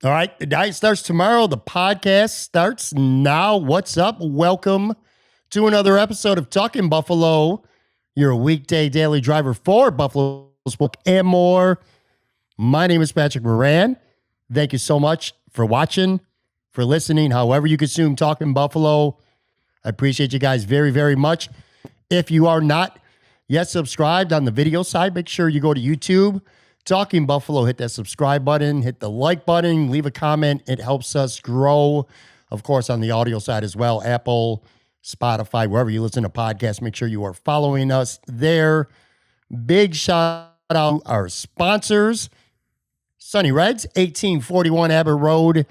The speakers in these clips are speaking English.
All right, the night starts tomorrow. The podcast starts now. What's up? Welcome to another episode of Talking Buffalo, your weekday daily driver for Buffalo Sports and more. My name is Patrick Moran. Thank you so much for watching, for listening, however you consume Talking Buffalo. I appreciate you guys very, very much. If you are not yet subscribed on the video side, make sure you go to YouTube. Talking Buffalo, hit that subscribe button, hit the like button, leave a comment. It helps us grow. Of course, on the audio side as well, Apple, Spotify, wherever you listen to podcasts, make sure you are following us there. Big shout out to our sponsors, Sunny Reds, 1841 Abbott Road,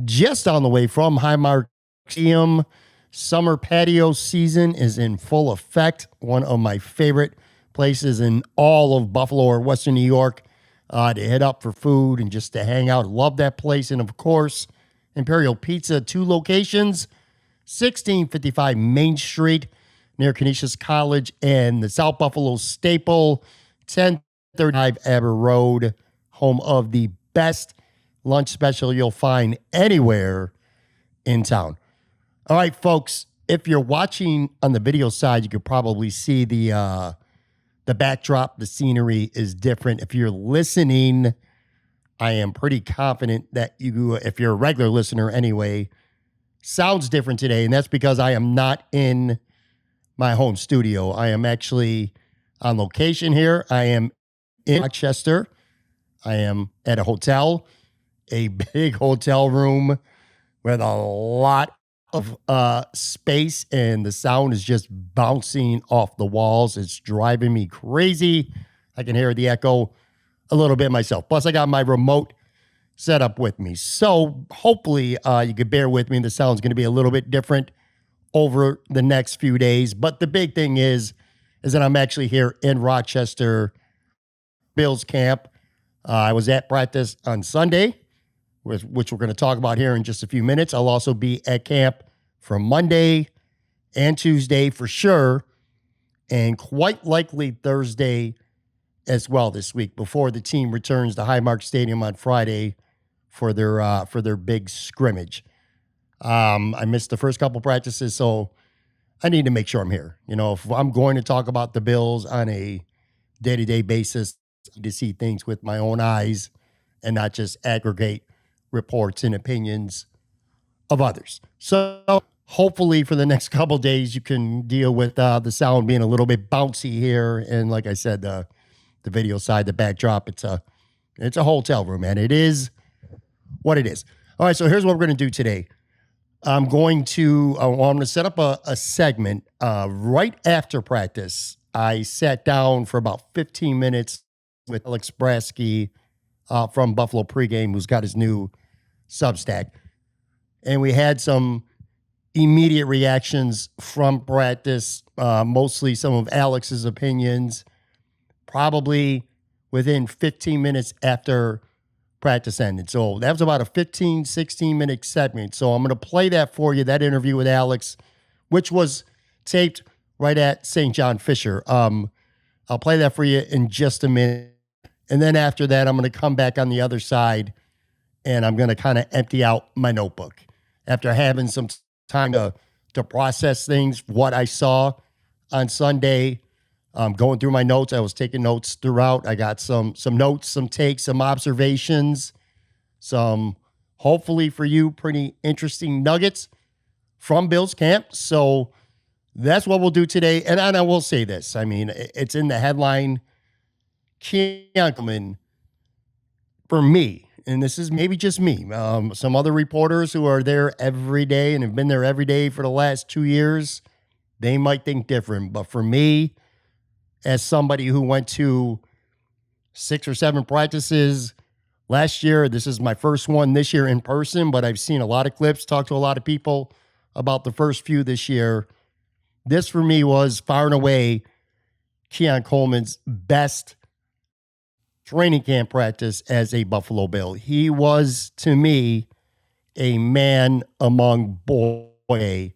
just on the way from Highmark Museum. Summer patio season is in full effect. One of my favorite places in all of Buffalo or Western New York to hit up for food and just to hang out. Love that place. And of course, Imperial Pizza, 2 locations, 1655 Main Street near Canisius College, and the South Buffalo staple, 1035 Abbott Road, home of the best lunch special you'll find anywhere in town. All right, folks, if you're watching on the video side, you could probably see the backdrop, the scenery is different. If you're listening, I am pretty confident that you, if you're a regular listener anyway, sounds different today. And that's because I am not in my home studio. I am actually on location here. I am in Rochester. I am at a hotel, a big hotel room with a lot of space, and the sound is just bouncing off the walls. It's driving me crazy. I can hear the echo a little bit myself. Plus, I got my remote set up with me. So hopefully you could bear with me. The sound's going to be a little bit different over the next few days. But the big thing is that I'm actually here in Rochester, Bills camp. I was at practice on Sunday, which we're going to talk about here in just a few minutes. I'll also be at camp from Monday and Tuesday for sure, and quite likely Thursday as well this week before the team returns to Highmark Stadium on Friday for their big scrimmage. I missed the first couple practices, so I need to make sure I'm here. You know, if I'm going to talk about the Bills on a day-to-day basis, I need to see things with my own eyes and not just aggregate reports and opinions of others. So hopefully for the next couple days, you can deal with the sound being a little bit bouncy here. And like I said, the video side, the backdrop, it's a hotel room, man. It is what it is. All right, so here's what we're going to do today. I'm going to set up a segment right after practice. I sat down for about 15 minutes with Alex Brasky from Buffalo Pregame, who's got his new Substack. And we had some immediate reactions from practice, mostly some of Alex's opinions, probably within 15 minutes after practice ended. So that was about a 15, 16-minute segment. So I'm going to play that for you, that interview with Alex, which was taped right at St. John Fisher. I'll play that for you in just a minute. And then after that, I'm going to come back on the other side and I'm going to kind of empty out my notebook after having some time to process things, what I saw on Sunday. Going through my notes. I was taking notes throughout. I got some notes, some takes, some observations, some, hopefully for you, pretty interesting nuggets from Bills camp. So that's what we'll do today. And I will say this. I mean, it's in the headline. Keon, for me, and this is maybe just me, some other reporters who are there every day and have been there every day for the last 2 years, they might think different. But for me, as somebody who went to 6 or 7 practices last year, this is my first one this year in person, but I've seen a lot of clips, talked to a lot of people about the first few this year. This for me was far and away Keon Coleman's best training camp practice as a Buffalo Bill. He was, to me, a man among boys.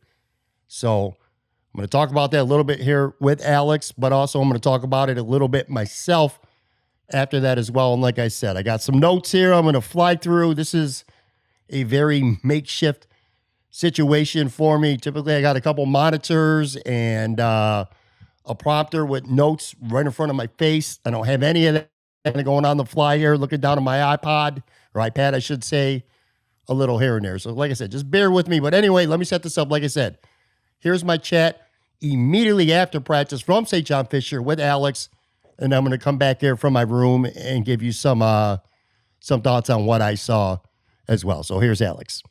So I'm going to talk about that a little bit here with Alex, but also I'm going to talk about it a little bit myself after that as well. And like I said, I got some notes here I'm going to fly through. This is a very makeshift situation for me. Typically, I got a couple monitors and a prompter with notes right in front of my face. I don't have any of that going on the fly here, looking down at my iPod or iPad, I should say, a little here and there. So like I said, just bear with me. But anyway, let me set this up. Like I said, here's my chat immediately after practice from St. John Fisher with Alex. And I'm going to come back here from my room and give you some thoughts on what I saw as well. So here's Alex.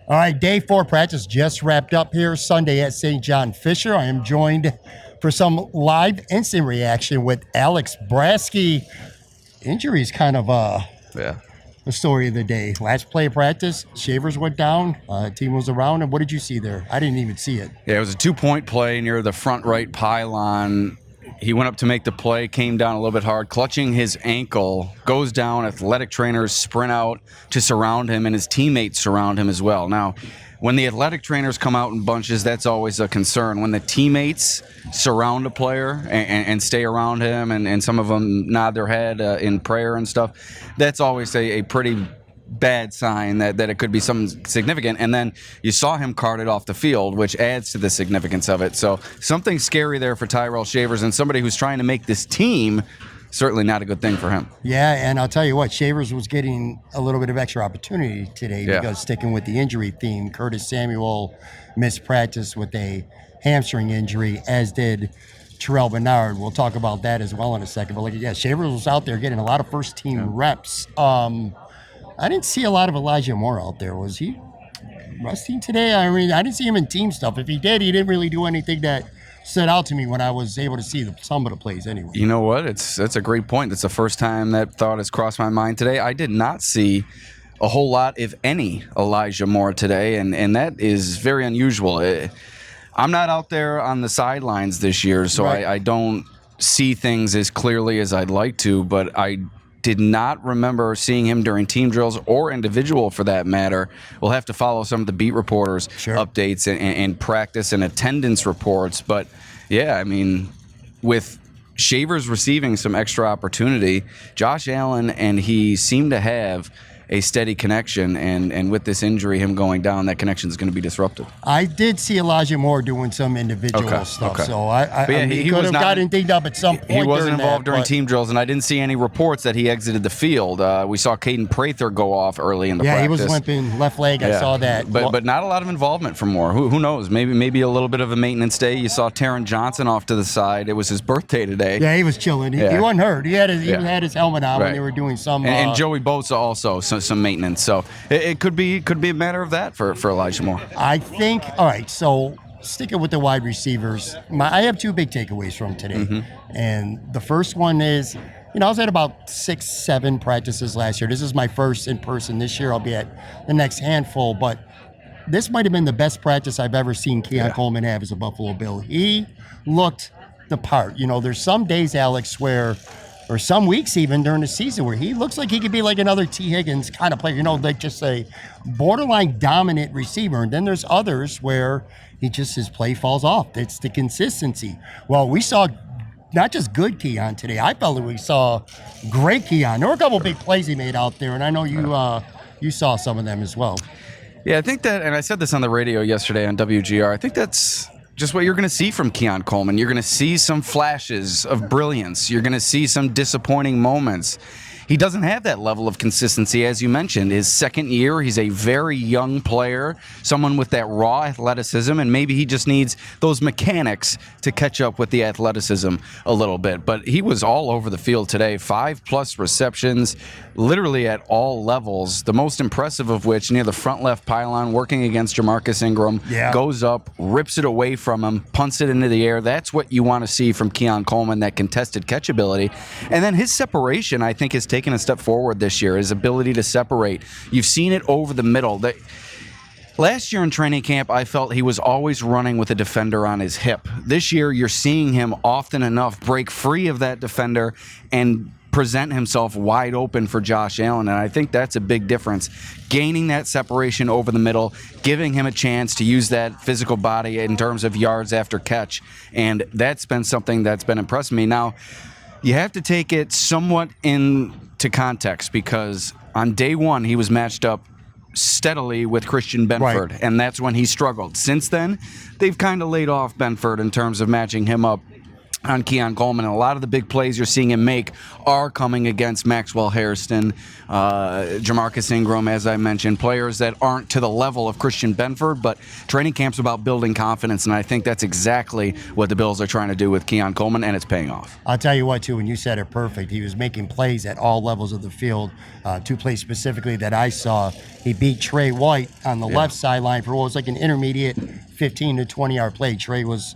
All right, day 4 practice just wrapped up here Sunday at St. John Fisher. I am joined for some live instant reaction with Alex Brasky. Injury is kind of the story of the day. Last play of practice, Shavers went down, team was around, and what did you see there? I didn't even see it. Yeah, it was a 2-point play near the front right pylon. He went up to make the play, came down a little bit hard, clutching his ankle, goes down, athletic trainers sprint out to surround him, and his teammates surround him as well. Now, when the athletic trainers come out in bunches, that's always a concern. When the teammates surround a player and stay around him, and some of them nod their head in prayer and stuff, that's always a pretty bad sign that it could be something significant. And then you saw him carted off the field, which adds to the significance of it. So something scary there for Tyrell Shavers, and somebody who's trying to make this team. Certainly not a good thing for him. Yeah, and I'll tell you what, Shavers was getting a little bit of extra opportunity today because sticking with the injury theme, Curtis Samuel missed practice with a hamstring injury, as did Terrell Bernard. We'll talk about that as well in a second. But Shavers was out there getting a lot of first-team reps. I didn't see a lot of Elijah Moore out there. Was he resting today? I mean, I didn't see him in team stuff. If he did, he didn't really do anything that stood out to me when I was able to see some of the plays anyway. You know what? That's a great point. That's the first time that thought has crossed my mind today. I did not see a whole lot, if any, Elijah Moore today, and that is very unusual. I'm not out there on the sidelines this year, so right. I don't see things as clearly as I'd like to, but I did not remember seeing him during team drills or individual for that matter. We'll have to follow some of the beat reporters' updates and practice and attendance reports. But, yeah, I mean, with Shavers receiving some extra opportunity, Josh Allen and he seem to have a steady connection, and with this injury, him going down, that connection is going to be disrupted. I did see Elijah Moore doing some individual stuff, so I mean, he could have gotten dinged up at some point. He wasn't involved during team drills, and I didn't see any reports that he exited the field. We saw Caden Prather go off early in the practice. Yeah, he was limping left leg. I saw that. But not a lot of involvement from Moore. Who knows? Maybe a little bit of a maintenance day. You saw Taron Johnson off to the side. It was his birthday today. Yeah, he was chilling. He wasn't hurt. He had his helmet on when they were doing some. And Joey Bosa also some maintenance. So it could be a matter of that for Elijah Moore. I think. All right. So sticking with the wide receivers, I have 2 big takeaways from today, and the first one is, I was at about 6-7 practices last year. This is my first in person this year. I'll be at the next handful, but this might have been the best practice I've ever seen Keon Coleman have as a Buffalo Bill. He looked the part. There's some days, Alex, or some weeks even during the season where he looks like he could be like another T. Higgins kind of player, like just a borderline dominant receiver. And then there's others where his play falls off. It's the consistency. Well, we saw not just good Keon today. I felt that we saw great Keon. There were a couple big plays he made out there, and I know you saw some of them as well. Yeah, I think that, and I said this on the radio yesterday on WGR, I think that's just what you're going to see from Keon Coleman. You're going to see some flashes of brilliance. You're going to see some disappointing moments. He doesn't have that level of consistency, as you mentioned. His second year, he's a very young player, someone with that raw athleticism, and maybe he just needs those mechanics to catch up with the athleticism a little bit. But he was all over the field today, 5+ receptions, literally at all levels, the most impressive of which near the front left pylon, working against Jamarcus Ingram, goes up, rips it away from him, punts it into the air. That's what you want to see from Keon Coleman, that contested catch ability. And then his separation, I think, has taken a step forward this year, his ability to separate. You've seen it over the middle. Last year in training camp, I felt he was always running with a defender on his hip. This year, you're seeing him often enough break free of that defender and present himself wide open for Josh Allen, and I think that's a big difference. Gaining that separation over the middle, giving him a chance to use that physical body in terms of yards after catch, and that's been something that's been impressing me. Now, You have to take it somewhat into context because on day one, he was matched up steadily with Christian Benford, Right. and that's when he struggled. Since then, they've kind of laid off Benford in terms of matching him up on Keon Coleman, and a lot of the big plays you're seeing him make are coming against Maxwell Hairston, Jamarcus Ingram, as I mentioned, players that aren't to the level of Christian Benford, but training camp's about building confidence, and I think that's exactly what the Bills are trying to do with Keon Coleman, and it's paying off. I'll tell you what, too, when you said it perfect, he was making plays at all levels of the field. Two plays specifically that I saw, he beat Trey White on the left sideline for what was like an intermediate 15 to 20-yard play. Trey was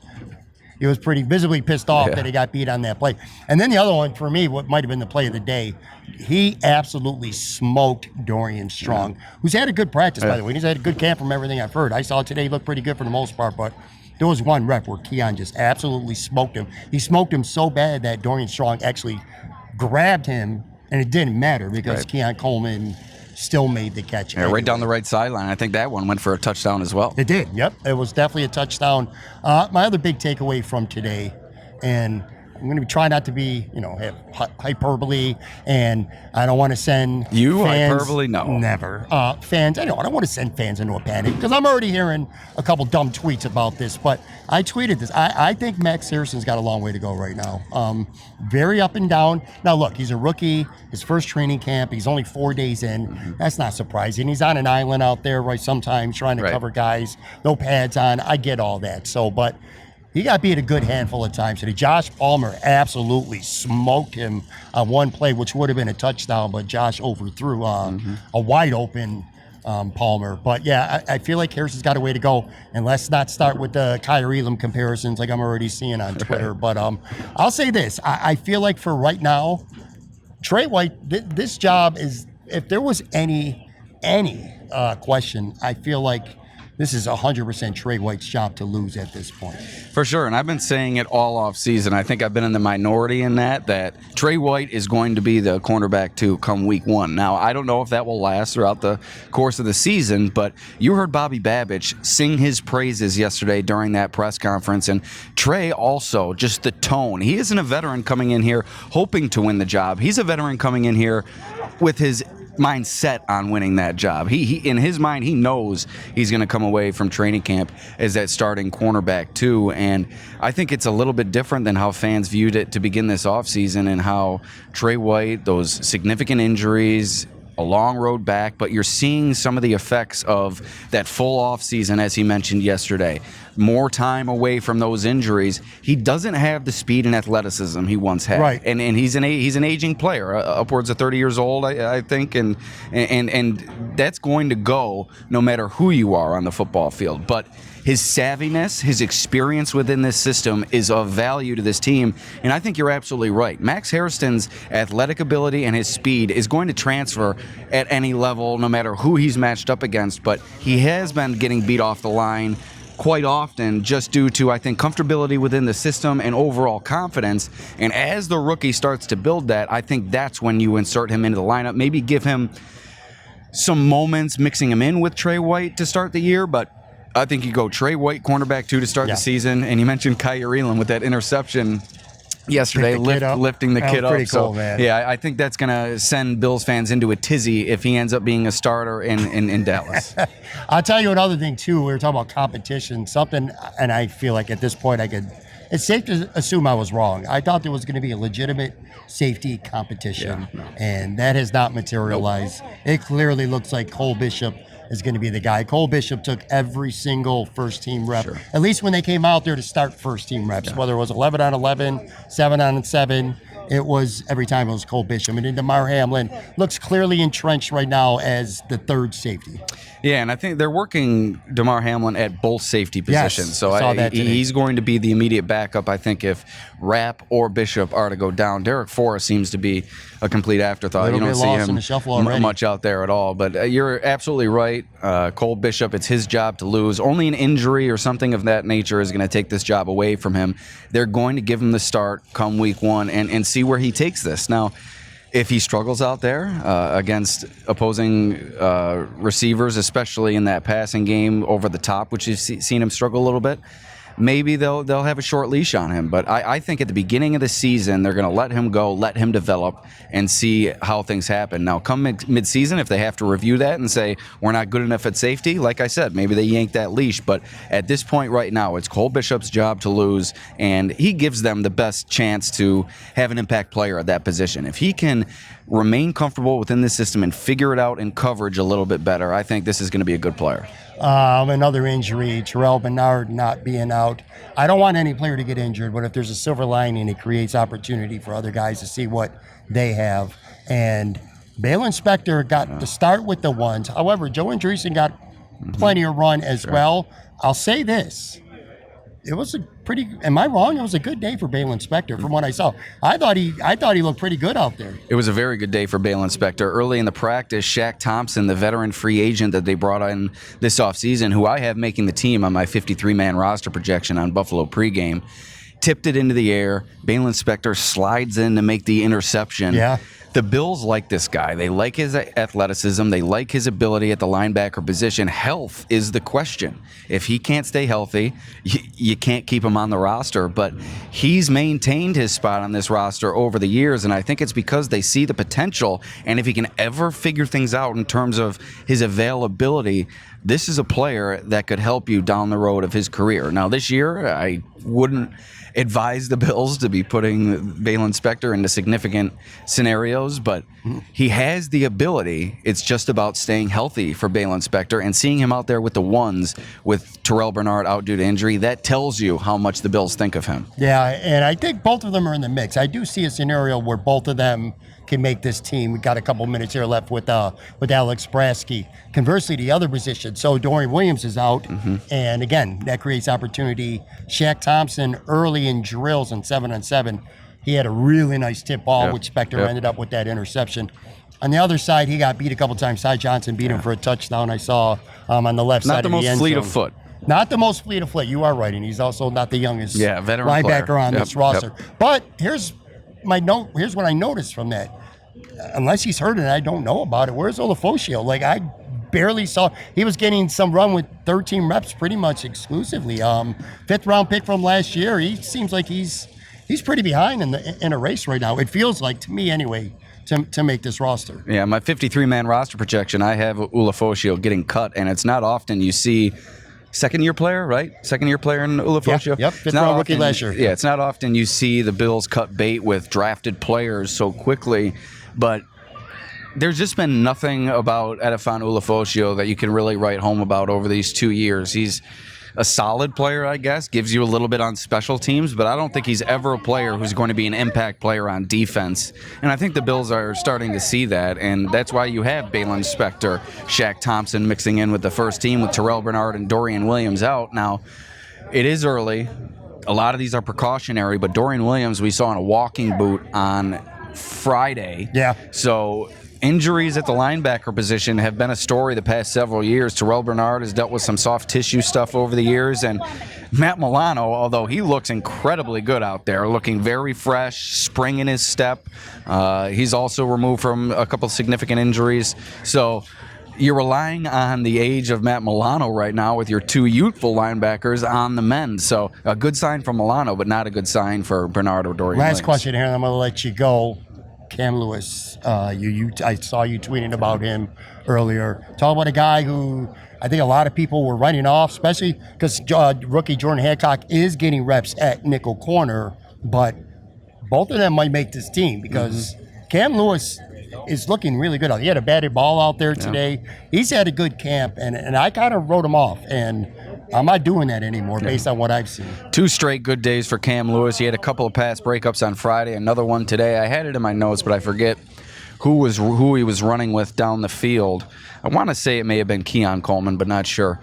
pretty visibly pissed off that he got beat on that play. And then the other one, for me, what might have been the play of the day, he absolutely smoked Dorian Strong, who's had a good practice, by the way. He's had a good camp from everything I've heard. I saw today he looked pretty good for the most part, but there was one rep where Keon just absolutely smoked him. He smoked him so bad that Dorian Strong actually grabbed him, and it didn't matter because Keon Coleman still made the catch. Yeah, right down the right sideline. I think that one went for a touchdown as well. It did, yep. It was definitely a touchdown. My other big takeaway from today, and I'm going to try not to be, have hyperbole, and I don't want to send fans, hyperbole? No. Never. Fans, I don't want to send fans into a panic because I'm already hearing a couple dumb tweets about this, but I tweeted this. I think Max Harrison's got a long way to go right now. Very up and down. Now, look, he's a rookie. His first training camp. He's only 4 days in. Mm-hmm. That's not surprising. He's on an island out there, right, sometimes trying to cover guys. No pads on. I get all that. But he got beat a good handful of times today. Josh Palmer absolutely smoked him on one play, which would have been a touchdown, but Josh overthrew a wide open Palmer. But yeah, I feel like Harrison's got a way to go. And let's not start with the Kyrie Elam comparisons like I'm already seeing on Twitter. But I'll say this. I feel like for right now, Trey White, this job is, if there was any question, I feel like this is 100% Trey White's job to lose at this point. For sure, and I've been saying it all off season. I think I've been in the minority in that Trey White is going to be the cornerback 2 come week 1. Now, I don't know if that will last throughout the course of the season, but you heard Bobby Babich sing his praises yesterday during that press conference, and Trey also, just the tone. He isn't a veteran coming in here hoping to win the job. He's a veteran coming in here with his mindset on winning that job. He in his mind, he knows he's going to come away from training camp as that starting cornerback 2, and I think it's a little bit different than how fans viewed it to begin this offseason, and how Trey White, those significant injuries, a long road back, but you're seeing some of the effects of that full offseason, as he mentioned yesterday. More time away from those injuries. He doesn't have the speed and athleticism he once had. Right. And he's an aging player, upwards of 30 years old, I think, and that's going to go no matter who you are on the football field. But his savviness, his experience within this system is of value to this team, and I think you're absolutely right. Max Hairston's athletic ability and his speed is going to transfer at any level, no matter who he's matched up against, but he has been getting beat off the line quite often just due to, I think, comfortability within the system and overall confidence. And as the rookie starts to build that, I think that's when you insert him into the lineup, maybe give him some moments mixing him in with Trey White to start the year, but I think you go Trey White, cornerback 2 to start the season, and you mentioned Kyrie Elam with that interception yesterday, lifting the kid up. Pretty cool, man. Yeah, I think that's going to send Bills fans into a tizzy if he ends up being a starter in Dallas. I'll tell you another thing, too. We were talking about competition, something, and I feel like at this point it's safe to assume I was wrong. I thought there was going to be a legitimate safety competition, and that has not materialized. It clearly looks like Cole Bishop is going to be the guy. Cole Bishop took every single first-team rep, at least when they came out there to start first-team reps, whether it was 11 on 11, 7 on 7. It was every time it was Cole Bishop. And then DeMar Hamlin looks clearly entrenched right now as the third safety. Yeah, and I think they're working DeMar Hamlin at both safety positions. Yes, so I saw that today. He's going to be the immediate backup, I think, if Rapp or Bishop are to go down. Derek Forrest seems to be a complete afterthought. You don't see him much out there at all. But you're absolutely right. Cole Bishop, it's his job to lose. Only an injury or something of that nature is going to take this job away from him. They're going to give him the start come week 1 and see where he takes this. Now, if he struggles out there against opposing receivers, especially in that passing game over the top, which you've seen him struggle a little bit, maybe they'll have a short leash on him. But I think at the beginning of the season, they're going to let him go, let him develop, and see how things happen. Now, come mid-season, if they have to review that and say, we're not good enough at safety, like I said, maybe they yank that leash. But at this point right now, it's Cole Bishop's job to lose, and he gives them the best chance to have an impact player at that position. If he can remain comfortable within the system and figure it out in coverage a little bit better, I think this is going to be a good player. Another injury, Terrell Bernard not being out. I don't want any player to get injured, but if there's a silver lining, it creates opportunity for other guys to see what they have. And Baylon Spector got to start with the ones. However, Joe Andreessen got plenty of run as well. I'll say this. It was a pretty, am I wrong? It was a good day for Baylon Spector from what I saw. I thought he looked pretty good out there. It was a very good day for Baylon Spector. Early in the practice, Shaq Thompson, the veteran free agent that they brought in this offseason, who I have making the team on my 53-man roster projection on Buffalo pregame, tipped it into the air. Baylon Spector slides in to make the interception. Yeah. The Bills like this guy. They like his athleticism. They like his ability at the linebacker position. Health is the question. If he can't stay healthy, you can't keep him on the roster. But he's maintained his spot on this roster over the years, and I think it's because they see the potential. And if he can ever figure things out in terms of his availability, this is a player that could help you down the road of his career. Now, this year, I wouldn't advise the Bills to be putting Baylon Spector into significant scenarios, but he has the ability. It's just about staying healthy for Baylon Spector and seeing him out there with the ones with Terrell Bernard out due to injury. That tells you how much the Bills think of him. Yeah, and I think both of them are in the mix. I do see a scenario where both of them can make this team. We got a couple minutes here left with Alex Brasky. Conversely, the other position, so Dorian Williams is out, and again, that creates opportunity. Shaq Thompson early in drills in 7-on-7, he had a really nice tip ball, which Spector ended up with that interception. On the other side, he got beat a couple times. Ty Johnson beat him for a touchdown. I saw on the left side of the end zone. Not the most fleet of foot. Not the most fleet of foot. You are right, and he's also not the youngest veteran linebacker player on this roster. But here's what I noticed from that. Unless he's hurt and I don't know about it, where's Olafosio? Like, I barely saw. He was getting some run with 13 reps pretty much exclusively. 5th round pick from last year. He seems like he's pretty behind in a race right now. It feels like, to me anyway, to make this roster. Yeah, my 53-man roster projection, I have Olafosio getting cut, and it's not often you see second-year player, right? Second-year player in Olafosio. Yep, 5th round rookie last year. Yeah, it's not often you see the Bills cut bait with drafted players so quickly, but there's just been nothing about Edefon Olafosio that you can really write home about over these 2 years. He's a solid player, I guess, gives you a little bit on special teams, but I don't think he's ever a player who's going to be an impact player on defense. And I think the Bills are starting to see that, and that's why you have Baylon Spector, Shaq Thompson mixing in with the first team with Terrell Bernard and Dorian Williams out. Now, it is early. A lot of these are precautionary, but Dorian Williams we saw in a walking boot on Friday. Yeah. So injuries at the linebacker position have been a story the past several years. Terrell Bernard has dealt with some soft tissue stuff over the years, and Matt Milano, although he looks incredibly good out there, looking very fresh, spring in his step. He's also removed from a couple significant injuries. So you're relying on the age of Matt Milano right now with your two youthful linebackers on the mend. So a good sign for Milano, but not a good sign for Bernard or Dorian Williams. Last question here, and I'm going to let you go. Cam Lewis, I saw you tweeting about him earlier. Talk about a guy who I think a lot of people were writing off, especially because rookie Jordan Hancock is getting reps at nickel corner, but both of them might make this team because Cam Lewis is looking really good. He had a batted ball out there today. He's had a good camp, and I kind of wrote him off, and I'm not doing that anymore based on what I've seen. 2 straight good days for Cam Lewis. He had a couple of pass breakups on Friday, another one today. I had it in my notes, but I forget who he was running with down the field. I want to say it may have been Keon Coleman, but not sure.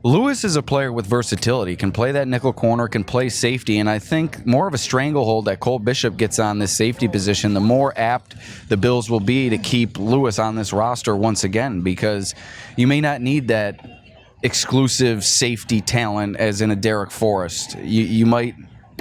Lewis is a player with versatility, can play that nickel corner, can play safety, and I think more of a stranglehold that Cole Bishop gets on this safety position, the more apt the Bills will be to keep Lewis on this roster once again, because you may not need that exclusive safety talent as in a Derek Forrest. You might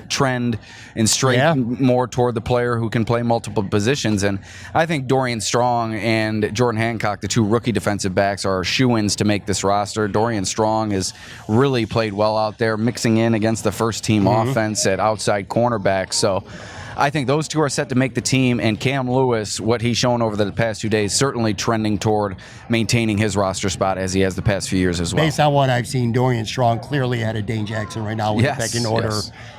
trend and straight more toward the player who can play multiple positions. And I think Dorian Strong and Jordan Hancock, the two rookie defensive backs, are shoo-ins to make this roster. Dorian Strong has really played well out there, mixing in against the first-team offense at outside cornerback. So I think those two are set to make the team, and Cam Lewis, what he's shown over the past 2 days, certainly trending toward maintaining his roster spot as he has the past few years as well. Based on what I've seen, Dorian Strong clearly ahead of Dane Jackson right now with the pecking order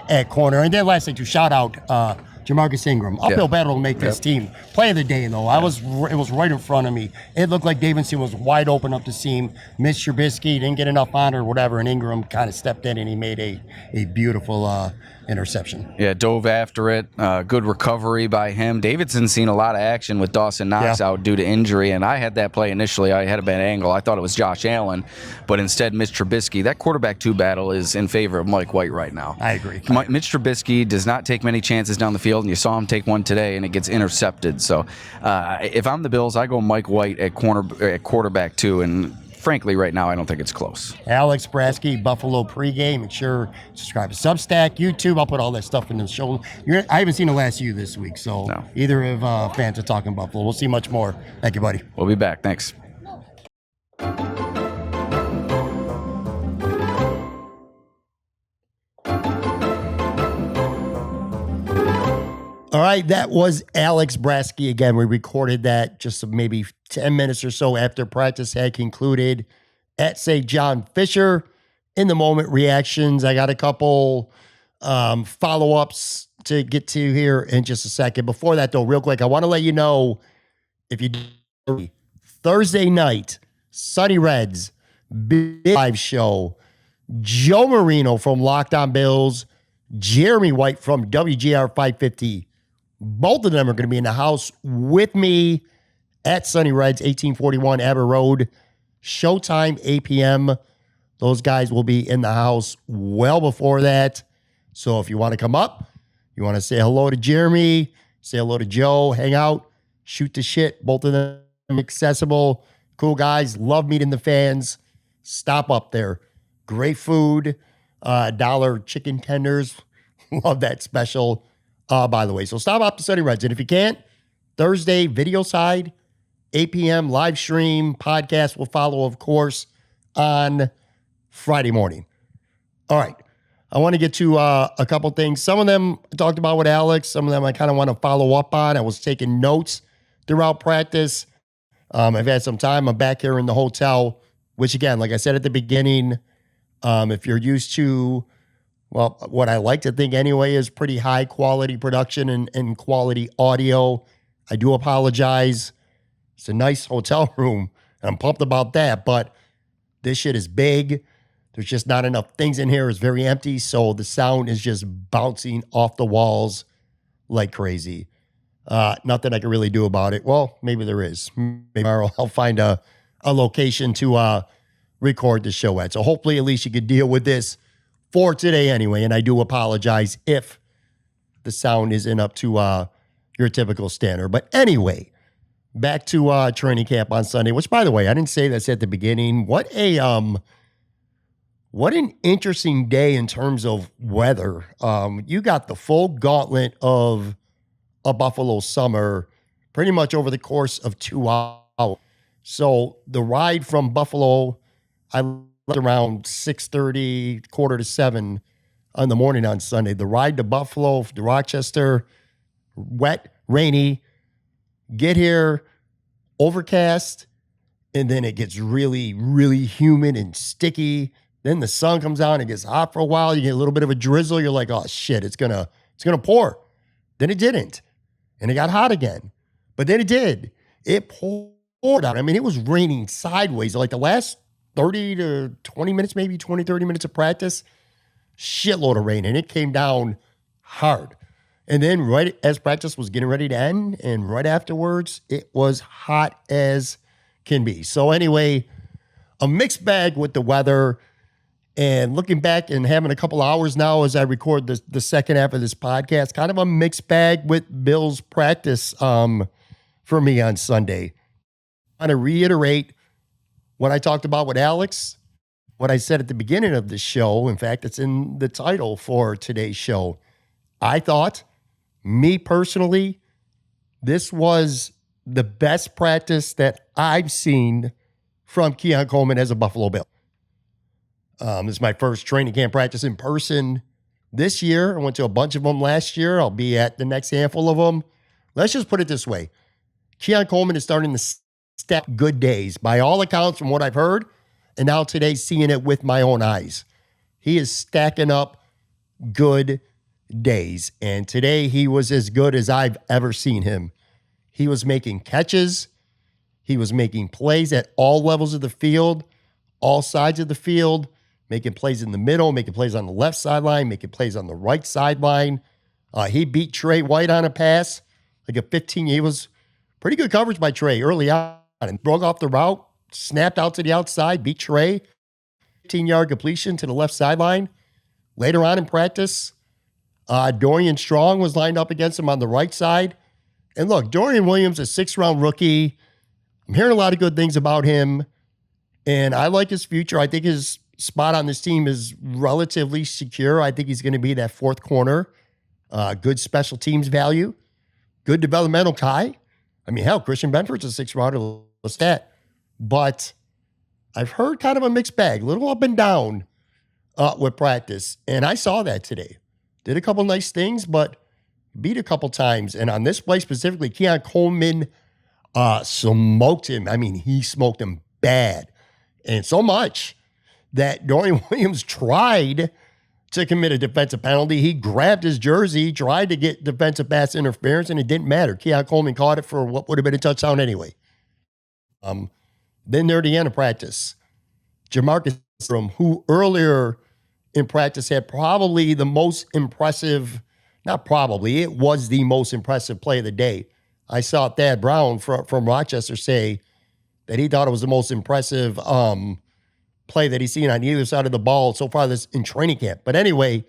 at corner. And then last thing, to shout out Jamarcus Ingram. Uphill battle to make this team. Play of the day, though. It was right in front of me. It looked like Davidson was wide open up the seam. Missed Trubisky, didn't get enough on or whatever, and Ingram kind of stepped in and he made a beautiful interception. Yeah, dove after it. Good recovery by him. Davidson's seen a lot of action with Dawson Knox out due to injury, and I had that play initially. I had a bad angle. I thought it was Josh Allen, but instead missed Trubisky. That quarterback two battle is in favor of Mike White right now. I agree. Mitch Trubisky does not take many chances down the field, and you saw him take one today, and it gets intercepted. So if I'm the Bills, I go Mike White at quarterback two, and frankly, right now, I don't think it's close. Alex Brasky, Buffalo pregame. Make sure subscribe to Substack, YouTube. I'll put all that stuff in the show. I haven't seen the last you this week, so either of fans are talking Buffalo. We'll see much more. Thank you, buddy. We'll be back. Thanks. All right, that was Alex Brasky again. We recorded that just maybe 10 minutes or so after practice had concluded at St. John Fisher. In the moment reactions, I got a couple follow-ups to get to here in just a second. Before that, though, real quick, I want to let you know, if you do, Thursday night, Sunny Reds, big live show, Joe Marino from Locked On Bills, Jeremy White from WGR 550. Both of them are going to be in the house with me at Sunny Reds, 1841 Aber Road. Showtime, 8 p.m. Those guys will be in the house well before that. So if you want to come up, you want to say hello to Jeremy, say hello to Joe, hang out, shoot the shit. Both of them accessible, cool guys. Love meeting the fans. Stop up there. Great food. $1 chicken tenders. Love that special. By the way, so stop up to Sunny Reds. And if you can't, Thursday, video side, 8 p.m., live stream, podcast will follow, of course, on Friday morning. All right. I want to get to a couple things. Some of them I talked about with Alex. Some of them I kind of want to follow up on. I was taking notes throughout practice. I've had some time. I'm back here in the hotel, which, again, like I said at the beginning, if you're used to, well, what I like to think anyway is pretty high quality production and quality audio. I do apologize. It's a nice hotel room, and I'm pumped about that, but this shit is big. There's just not enough things in here. It's very empty, so the sound is just bouncing off the walls like crazy. Nothing I can really do about it. Well, maybe there is. Maybe I'll find a location to record the show at. So hopefully at least you could deal with this for today anyway, and I do apologize if the sound isn't up to your typical standard. But anyway, back to training camp on Sunday, which, by the way, I didn't say this at the beginning. What an interesting day in terms of weather. You got the full gauntlet of a Buffalo summer pretty much over the course of 2 hours. So the ride from Buffalo, I left around 6:30, 6:45 in the morning on Sunday. The ride to Buffalo, to Rochester, wet, rainy, get here, overcast, and then it gets really, really humid and sticky. Then the sun comes out and it gets hot for a while. You get a little bit of a drizzle. You're like, oh shit, it's gonna pour. Then it didn't. And it got hot again. But then it did. It poured out. I mean, it was raining sideways. Like the last 30 to 20 minutes, maybe 20, 30 minutes of practice, shitload of rain. And it came down hard. And then right as practice was getting ready to end, and right afterwards, it was hot as can be. So anyway, a mixed bag with the weather. And looking back and having a couple hours now as I record the second half of this podcast, kind of a mixed bag with Bills practice for me on Sunday. I want to reiterate what I talked about with Alex, what I said at the beginning of the show. In fact, it's in the title for today's show. I thought, me personally, this was the best practice that I've seen from Keon Coleman as a Buffalo Bill. This is my first training camp practice in person this year. I went to a bunch of them last year. I'll be at the next handful of them. Let's just put it this way. Keon Coleman is starting to stack good days by all accounts from what I've heard, and now today seeing it with my own eyes. He is stacking up good days, and today he was as good as I've ever seen him. He was making catches. He was making plays at all levels of the field, all sides of the field, making plays in the middle, making plays on the left sideline, making plays on the right sideline. He beat Trey White on a pass, like a 15. He was pretty good coverage by Trey early on and broke off the route, snapped out to the outside, beat Trey, 15-yard completion to the left sideline. Later on in practice, Dorian Strong was lined up against him on the right side. And look, Dorian Williams, a 6th-round rookie. I'm hearing a lot of good things about him, and I like his future. I think his spot on this team is relatively secure. I think he's going to be that 4th corner, good special teams value, good developmental guy. I mean, hell, Christian Benford's a 6th-rounder, stat. But I've heard kind of a mixed bag, a little up and down with practice, and I saw that today. Did a couple nice things, but beat a couple times. And on this play specifically, Keon Coleman smoked him. I mean, he smoked him bad. And so much that Dorian Williams tried to commit a defensive penalty. He grabbed his jersey, tried to get defensive pass interference, and it didn't matter. Keon Coleman caught it for what would have been a touchdown anyway. Then near the end of practice, Jamarcus, who earlier in practice had probably the most impressive, not probably, it was the most impressive play of the day. I saw Thad Brown from Rochester say that he thought it was the most impressive play that he's seen on either side of the ball so far this in training camp. But anyway,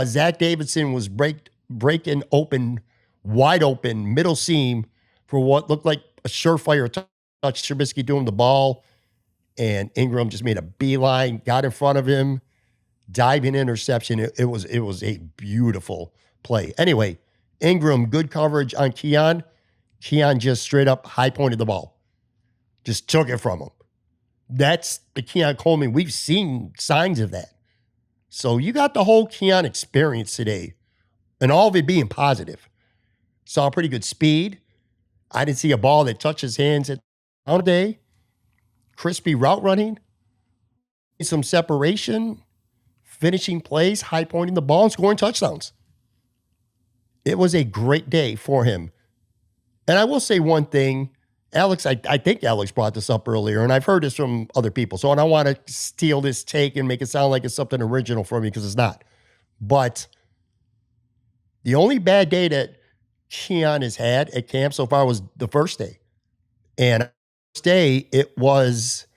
Zach Davidson was breaking open, wide open, middle seam for what looked like a surefire touch. Trubisky doing the ball, and Ingram just made a beeline, got in front of him, diving interception. It was a beautiful play. Anyway, Ingram, good coverage on Keon. Keon just straight up high pointed the ball. Just took it from him. That's the Keon Coleman. We've seen signs of that. So you got the whole Keon experience today, and all of it being positive. Saw pretty good speed. I didn't see a ball that touched his hands at all day. Crispy route running. Some separation. Finishing plays, high pointing the ball, and scoring touchdowns. It was a great day for him. And I will say one thing. Alex, I think Alex brought this up earlier, and I've heard this from other people, so I don't want to steal this take and make it sound like it's something original for me, because it's not. But the only bad day that Keon has had at camp so far was the first day. And the first day, it was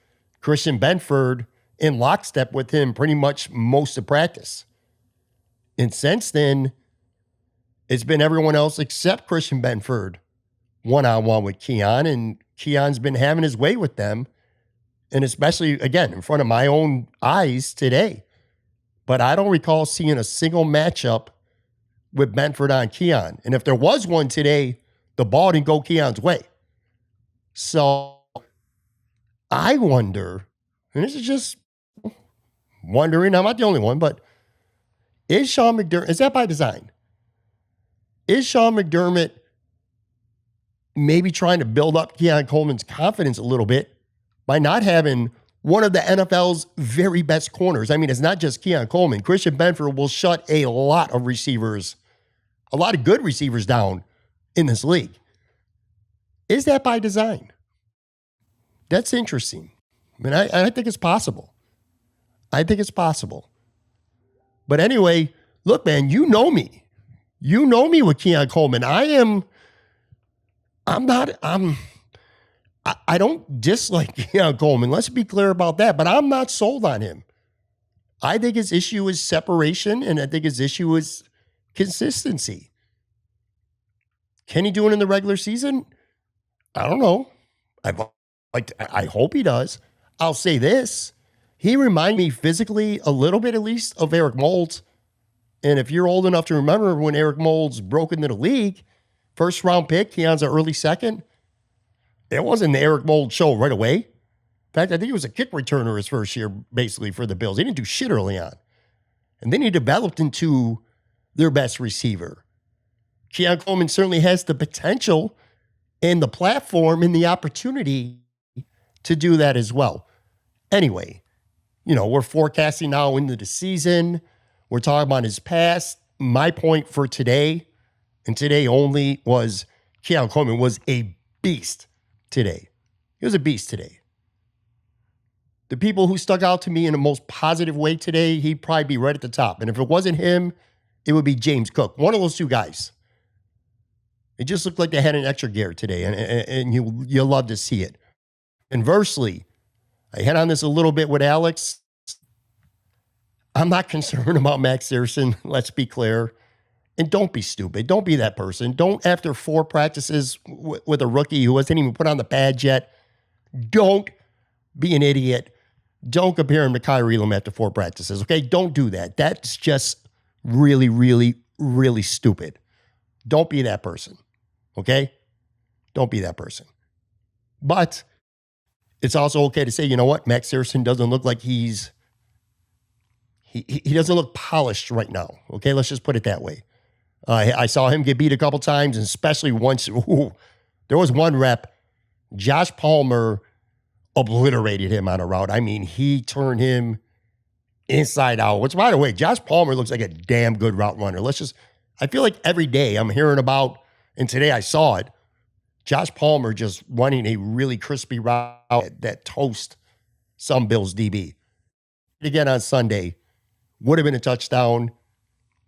Christian Benford in lockstep with him pretty much most of practice. And since then, it's been everyone else except Christian Benford one-on-one with Keon, and Keon's been having his way with them, and especially, again, in front of my own eyes today. But I don't recall seeing a single matchup with Benford on Keon. And if there was one today, the ball didn't go Keon's way. So I wonder, and this is just wondering, I'm not the only one, but is Sean McDermott, is that by design? Is Sean McDermott maybe trying to build up Keon Coleman's confidence a little bit by not having one of the NFL's very best corners? I mean, it's not just Keon Coleman. Christian Benford will shut a lot of receivers, a lot of good receivers down in this league. Is that by design? That's interesting. I mean, I think it's possible. I think it's possible. But anyway, look, man, you know me. You know me with Keon Coleman. I don't dislike Keon Coleman. Let's be clear about that. But I'm not sold on him. I think his issue is separation, and I think his issue is consistency. Can he do it in the regular season? I don't know. I hope he does. I'll say this. He reminded me physically a little bit, at least, of Eric Moulds. And if you're old enough to remember when Eric Moulds broke into the league, first round pick, Keon's an early second. It wasn't the Eric Moulds show right away. In fact, I think he was a kick returner his first year, basically, for the Bills. He didn't do shit early on. And then he developed into their best receiver. Keon Coleman certainly has the potential and the platform and the opportunity to do that as well. Anyway, we're forecasting now into the season. We're talking about his past. My point for today, and today only, was Keon Coleman was a beast today. He was a beast today. The people who stuck out to me in the most positive way today, he'd probably be right at the top. And if it wasn't him, it would be James Cook. One of those two guys. It just looked like they had an extra gear today, and you love to see it. Inversely, I hit on this a little bit with Alex. I'm not concerned about Max Sherson, let's be clear. And don't be stupid. Don't be that person. Don't, after 4 practices with a rookie who hasn't even put on the badge yet, don't be an idiot. Don't compare him to Kyrie Elam after 4 practices, okay? Don't do that. That's just really, really, really stupid. Don't be that person, okay? Don't be that person. But it's also okay to say, you know what? Max Sherson doesn't look like he doesn't look polished right now, okay? Let's just put it that way. I saw him get beat a couple times, and especially once, there was one rep, Josh Palmer obliterated him on a route. I mean, he turned him inside out, which, by the way, Josh Palmer looks like a damn good route runner. I feel like every day I'm hearing about, and today I saw it, Josh Palmer just running a really crispy route that toast some Bills DB. Again on Sunday, would have been a touchdown.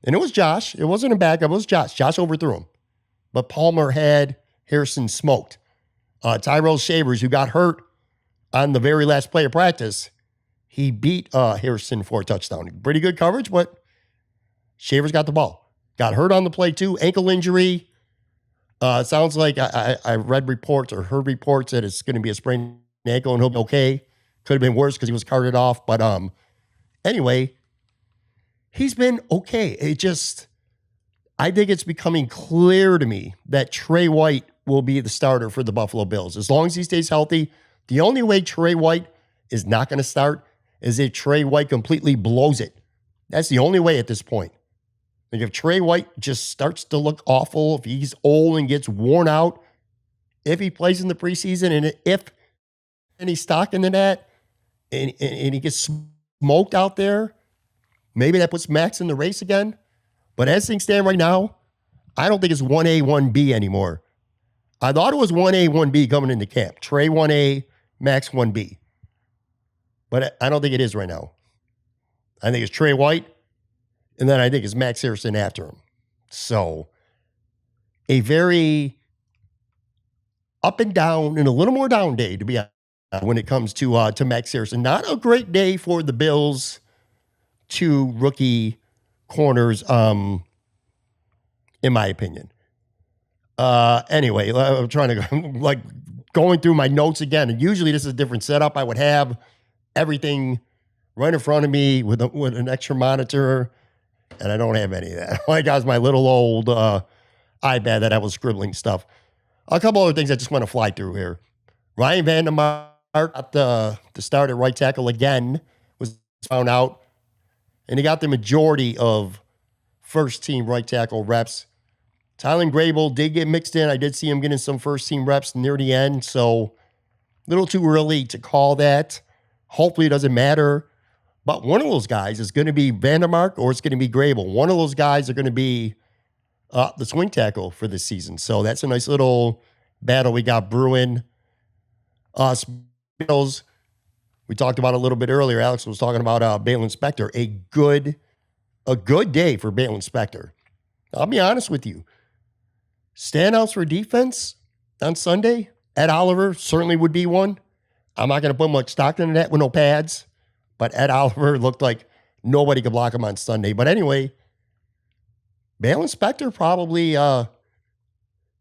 And it was Josh. It wasn't a backup. It was Josh. Josh overthrew him. But Palmer had Harrison smoked. Tyrell Shavers, who got hurt on the very last play of practice, he beat Harrison for a touchdown. Pretty good coverage, but Shavers got the ball. Got hurt on the play too. Ankle injury. It sounds like I read reports or heard reports that it's going to be a sprained ankle and he'll be okay. Could have been worse because he was carted off. But anyway, he's been okay. I think it's becoming clear to me that Trey White will be the starter for the Buffalo Bills. As long as he stays healthy, the only way Trey White is not going to start is if Trey White completely blows it. That's the only way at this point. Like if Trey White just starts to look awful, if he's old and gets worn out, if he plays in the preseason, and if any stock into that, and he gets smoked out there, maybe that puts Max in the race again. But as things stand right now, I don't think it's 1A, 1B anymore. I thought it was 1A, 1B coming into camp. Trey 1A, Max 1B. But I don't think it is right now. I think it's Trey White, and then I think it's Max Harrison after him. So a very up and down and a little more down day, to be honest, when it comes to Max Harrison. Not a great day for the Bills' 2 rookie corners, in my opinion. Anyway, I'm trying to going through my notes again. And usually this is a different setup. I would have everything right in front of me with an extra monitor, and I don't have any of that. All I got is my little old iPad that I was scribbling stuff. A couple other things I just want to fly through here. Ryan Vandermark at the start at right tackle again was found out, and he got the majority of first-team right tackle reps. Tylen Grable did get mixed in. I did see him getting some first-team reps near the end, so a little too early to call that. Hopefully it doesn't matter. But one of those guys is going to be Vandermark or it's going to be Grable. One of those guys are going to be the swing tackle for this season. So that's a nice little battle we got brewing. Bills, we talked about a little bit earlier. Alex was talking about Baylon Spector. A good day for Baylon Spector. I'll be honest with you. Standouts for defense on Sunday, Ed Oliver certainly would be one. I'm not going to put much stock into that with no pads, but Ed Oliver looked like nobody could block him on Sunday. But anyway, Baylon Spector probably,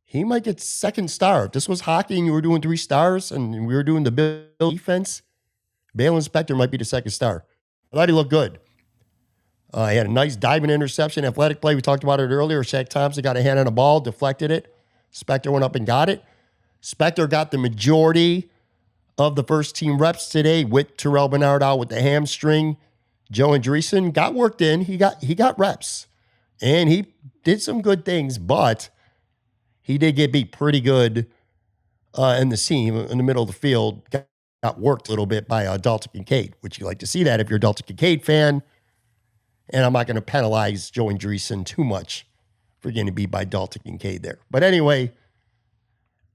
he might get second star. If this was hockey and you were doing 3 stars and we were doing the Bill defense, Baylon Spector might be the second star. I thought he looked good. He had a nice diving interception, athletic play. We talked about it earlier. Shaq Thompson got a hand on the ball, deflected it. Spector went up and got it. Spector got the majority of the first team reps today with Terrell Bernard out with the hamstring. Joe Andreessen got worked in. He got reps. And he did some good things, but he did get beat pretty good in the seam in the middle of the field. Got worked a little bit by Dalton Kincaid, which you like to see that if you're a Dalton Kincaid fan. And I'm not going to penalize Joe Andreessen too much for getting beat by Dalton Kincaid there. But anyway,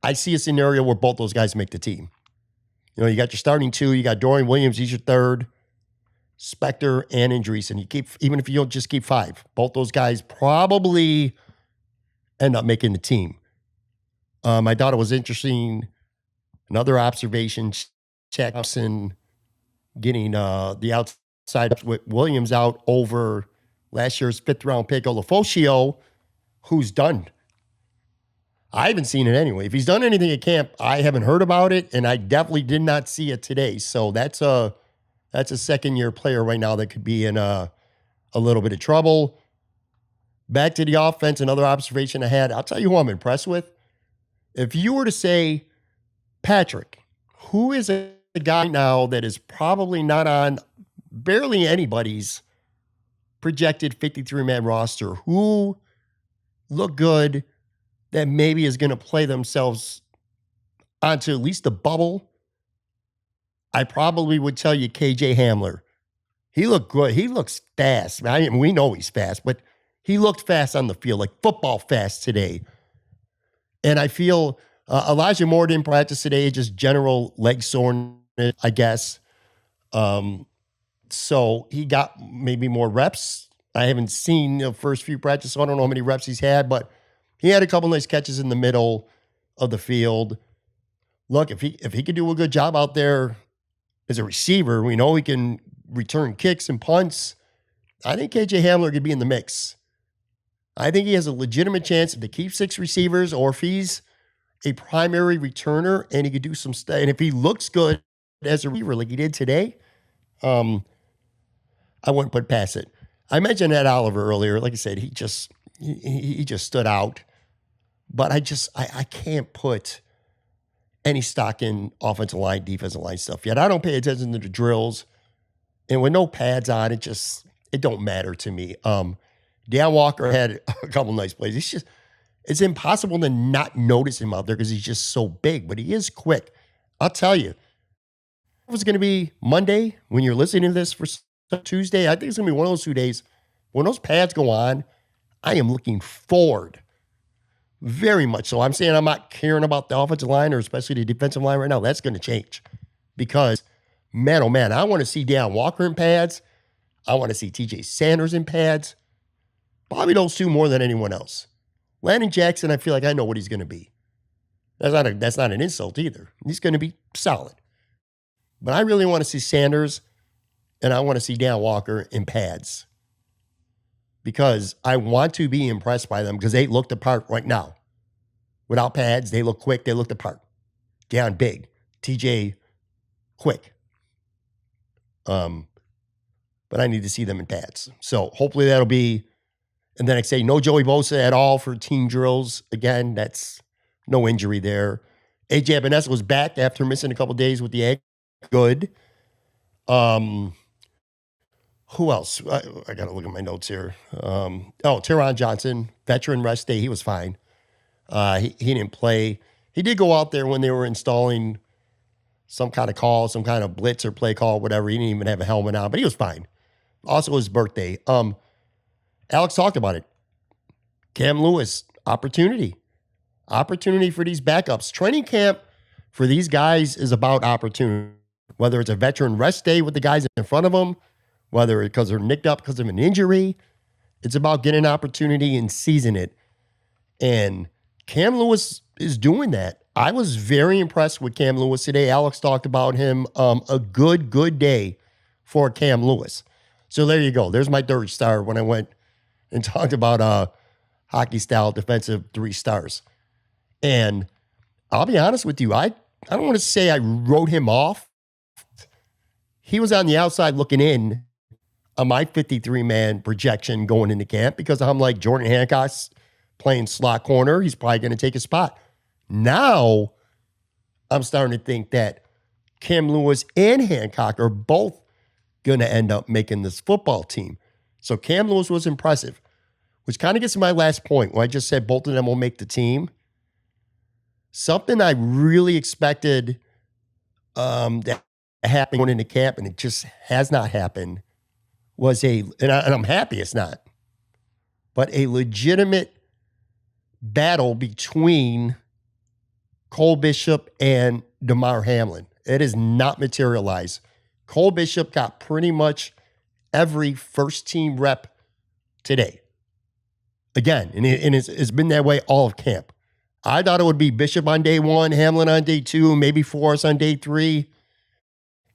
I see a scenario where both those guys make the team. You know, you got your starting two. You got Dorian Williams. He's your third. Spector and Andreessen. You keep, even if you don't just keep five, both those guys probably end up making the team. I thought it was interesting. Another observation, Shaq Thompson getting the outside with Williams out over last year's 5th round pick, Olafosio, who's done. I haven't seen it anyway. If he's done anything at camp, I haven't heard about it, and I definitely did not see it today. So that's a second-year player right now that could be in a little bit of trouble. Back to the offense, another observation I had. I'll tell you who I'm impressed with. If you were to say, Patrick, who is a guy now that is probably not on barely anybody's projected 53-man roster, who look good, that maybe is going to play themselves onto at least the bubble, I probably would tell you KJ Hamler. He looked good. He looks fast. I mean, we know he's fast, but he looked fast on the field, like football fast today. And I feel Elijah Moore didn't practice today, just general leg soreness, I guess. So he got maybe more reps. I haven't seen the first few practices, so I don't know how many reps he's had, but he had a couple nice catches in the middle of the field. Look, if he could do a good job out there as a receiver, we know he can return kicks and punts. I think KJ Hamler could be in the mix. I think he has a legitimate chance to keep 6 receivers, or if he's a primary returner and he could do some stuff. And if he looks good as a receiver like he did today, I wouldn't put past it. I mentioned Ed Oliver earlier. Like I said, he just stood out. But I can't put any stock in offensive line, defensive line stuff yet. I don't pay attention to the drills. And with no pads on, it don't matter to me. Dan Walker had a couple nice plays. It's impossible to not notice him out there because he's just so big, but he is quick. I'll tell you, it was going to be Monday when you're listening to this for Tuesday. I think it's going to be one of those 2 days. When those pads go on, I am looking forward very much so. I'm saying I'm not caring about the offensive line or especially the defensive line right now. That's going to change because, man, oh man, I want to see Dan Walker in pads. I want to see TJ Sanders in pads. Probably those two more than anyone else. Landon Jackson, I feel like I know what he's going to be. That's not an insult either. He's going to be solid. But I really want to see Sanders and I want to see Dan Walker in pads because I want to be impressed by them because they look the part right now. Without pads, they look quick. They look the part. Dan big. TJ quick. But I need to see them in pads. So hopefully that'll be. And then I say no Joey Bosa at all for team drills. Again, that's no injury there. AJ Epinesa was back after missing a couple days with the egg. Good. Who else? I got to look at my notes here. Teron Johnson, veteran rest day. He was fine. He didn't play. He did go out there when they were installing some kind of call, some kind of blitz or play call, whatever. He didn't even have a helmet on, but he was fine. Also his birthday. Alex talked about it. Cam Lewis, opportunity. Opportunity for these backups. Training camp for these guys is about opportunity. Whether it's a veteran rest day with the guys in front of them, whether it's because they're nicked up because of an injury, it's about getting an opportunity and seizing it. And Cam Lewis is doing that. I was very impressed with Cam Lewis today. Alex talked about him. A good day for Cam Lewis. So there you go. There's my third star when I went and talked about hockey style defensive 3 stars. And I'll be honest with you, I don't want to say I wrote him off. He was on the outside looking in on my 53-man projection going into camp because I'm like, Jordan Hancock's playing slot corner. He's probably going to take a spot. Now, I'm starting to think that Cam Lewis and Hancock are both going to end up making this football team. So Cam Lewis was impressive, which kind of gets to my last point when I just said both of them will make the team. Something I really expected that happened going into camp, and it just has not happened, was and I'm happy it's not, but a legitimate battle between Cole Bishop and Damar Hamlin. It has not materialized. Cole Bishop got pretty much every first team rep today. Again, and it's been that way all of camp. I thought it would be Bishop on day 1, Hamlin on day 2, maybe Forrest on day 3,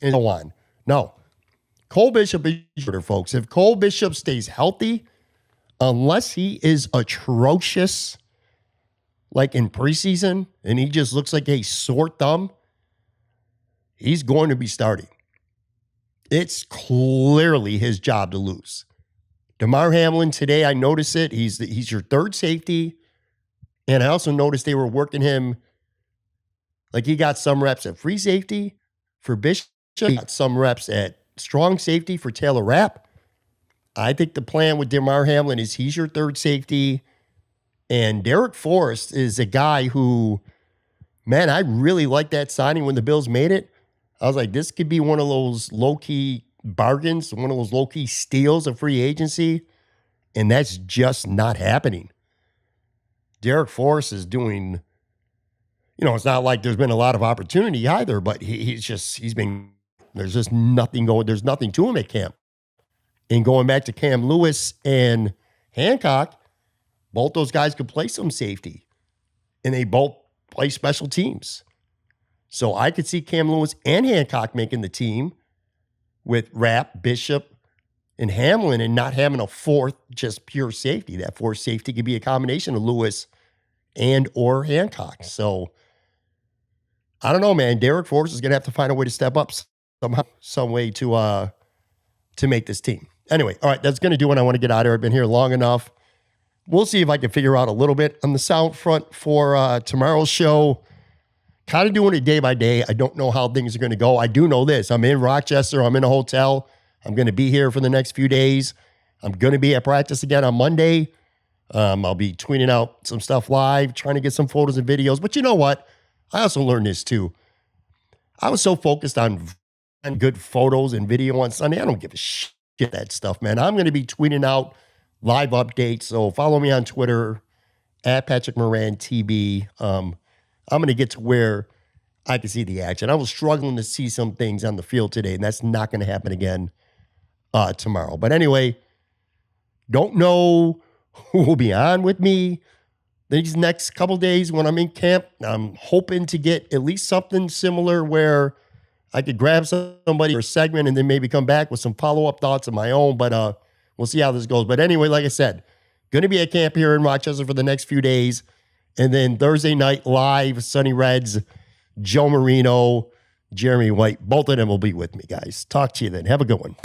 and so on. No. Cole Bishop is shorter, folks. If Cole Bishop stays healthy, unless he is atrocious, like in preseason, and he just looks like a sore thumb, he's going to be starting. It's clearly his job to lose. Damar Hamlin today, I noticed it. He's your third safety. And I also noticed they were working him, like he got some reps at free safety for Bishop. He got some reps at strong safety for Taylor Rapp. I think the plan with Damar Hamlin is he's your third safety. And Derek Forrest is a guy who, man, I really liked that signing when the Bills made it. I was like, this could be one of those low-key bargains, one of those low-key steals of free agency. And that's just not happening. Derek Forrest is doing, it's not like there's been a lot of opportunity either, but there's just nothing going, there's nothing to him at camp. And going back to Cam Lewis and Hancock, both those guys could play some safety. And they both play special teams. So I could see Cam Lewis and Hancock making the team with Rapp, Bishop, and Hamlin, and not having a fourth, just pure safety. That fourth safety could be a combination of Lewis and or Hancock. So I don't know, man. Derek Forrest is going to have to find a way to step up somehow, some way to make this team. Anyway, all right, that's going to do what I want to get out of here. I've been here long enough. We'll see if I can figure out a little bit on the sound front for tomorrow's show. Kind of doing it day by day. I don't know how things are going to go. I do know this. I'm in Rochester. I'm in a hotel. I'm going to be here for the next few days. I'm going to be at practice again on Monday. I'll be tweeting out some stuff live, trying to get some photos and videos. But you know what? I also learned this too. I was so focused on good photos and video on Sunday. I don't give a shit that stuff, man. I'm going to be tweeting out live updates. So follow me on Twitter at Patrick Moran TB. I'm going to get to where I can see the action. I was struggling to see some things on the field today, and that's not going to happen again tomorrow. But anyway, don't know who will be on with me these next couple days when I'm in camp. I'm hoping to get at least something similar where I could grab somebody for a segment and then maybe come back with some follow-up thoughts of my own. But we'll see how this goes. But anyway, like I said, going to be at camp here in Rochester for the next few days. And then Thursday night live, Sunny Reds, Joe Marino, Jeremy White. Both of them will be with me, guys. Talk to you then. Have a good one.